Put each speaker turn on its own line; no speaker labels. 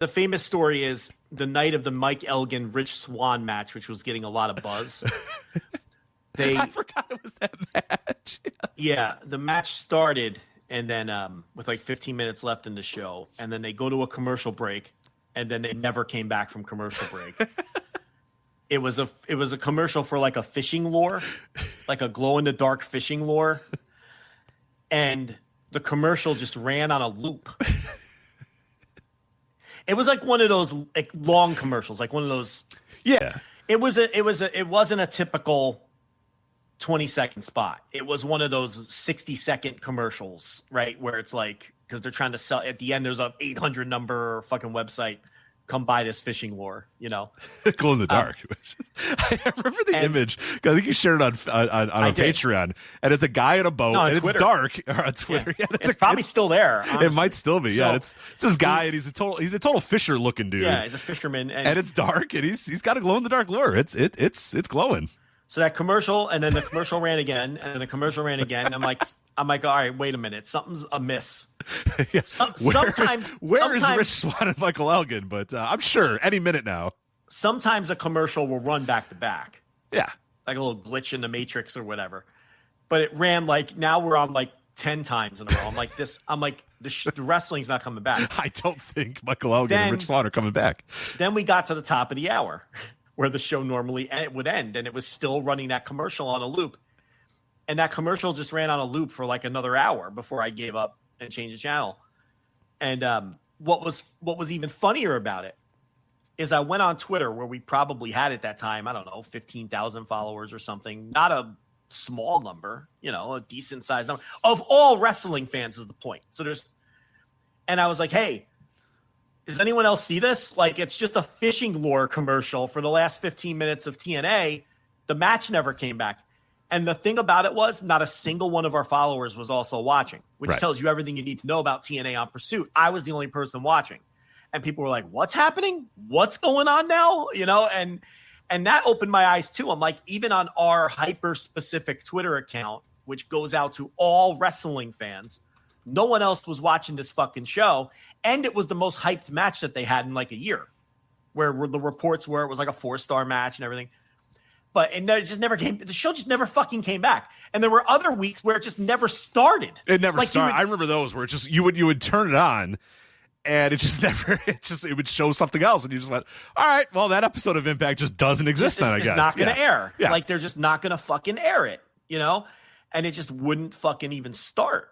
the famous story is the night of the Mike Elgin Rich Swann match, which was getting a lot of buzz.
I forgot it was that match.
Yeah, the match started, and then with like 15 minutes left in the show, and then they go to a commercial break, and then they never came back from commercial break. It was a commercial for like a fishing lure, like a glow in the dark fishing lure, and the commercial just ran on a loop. It was like one of those like long commercials, like one of those.
Yeah.
It wasn't a typical 20-second spot. It was one of those 60-second commercials, right? Where it's like, because they're trying to sell at the end, there's a 800 number fucking website. Come buy this fishing lure, you know.
Glow in the dark. I remember the image. I think you shared it on a Patreon, and it's a guy in a boat, and Twitter. It's dark. Or on Twitter,
yeah. It's probably still there. Honestly.
It might still be. So, yeah, it's this guy, and he's a total fisher looking dude.
Yeah, he's a fisherman, and
it's dark, and he's got a glow in the dark lure. It's glowing. So
that commercial, and then the commercial ran again, and then the commercial ran again. And I'm like, all right, wait a minute, something's amiss.
Yeah.
Sometimes
is Rich Swann and Michael Elgin? But I'm sure any minute now.
Sometimes a commercial will run back to back.
Yeah,
like a little glitch in the Matrix or whatever. But it ran like now we're on like 10 times in a row. I'm like the wrestling's not coming back.
I don't think Michael Elgin and Rich Swann are coming back.
Then we got to the top of the hour, where the show normally would end, and it was still running that commercial on a loop. And that commercial just ran on a loop for like another hour before I gave up and changed the channel. And what was even funnier about it is I went on Twitter, where we probably had at that time, I don't know, 15,000 followers or something. Not a small number, you know, a decent sized number of all wrestling fans is the point. And I was like, hey, does anyone else see this? Like, it's just a fishing lure commercial for the last 15 minutes of TNA. The match never came back. And the thing about it was not a single one of our followers was also watching, which tells you everything you need to know about TNA on Pursuit. I was the only person watching. And people were like, what's happening? What's going on now? You know, and that opened my eyes too. I'm like, even on our hyper-specific Twitter account, which goes out to all wrestling fans, no one else was watching this fucking show. And it was the most hyped match that they had in like a year, where the reports were it was like a 4-star match and everything. The show just never fucking came back. And there were other weeks where it just never started.
It never started. I remember those where it just you would turn it on and it would show something else, and you just went, all right, well, that episode of Impact just doesn't exist then, I guess.
It's not gonna air.
Yeah.
Like, they're just not gonna fucking air it, you know? And it just wouldn't fucking even start.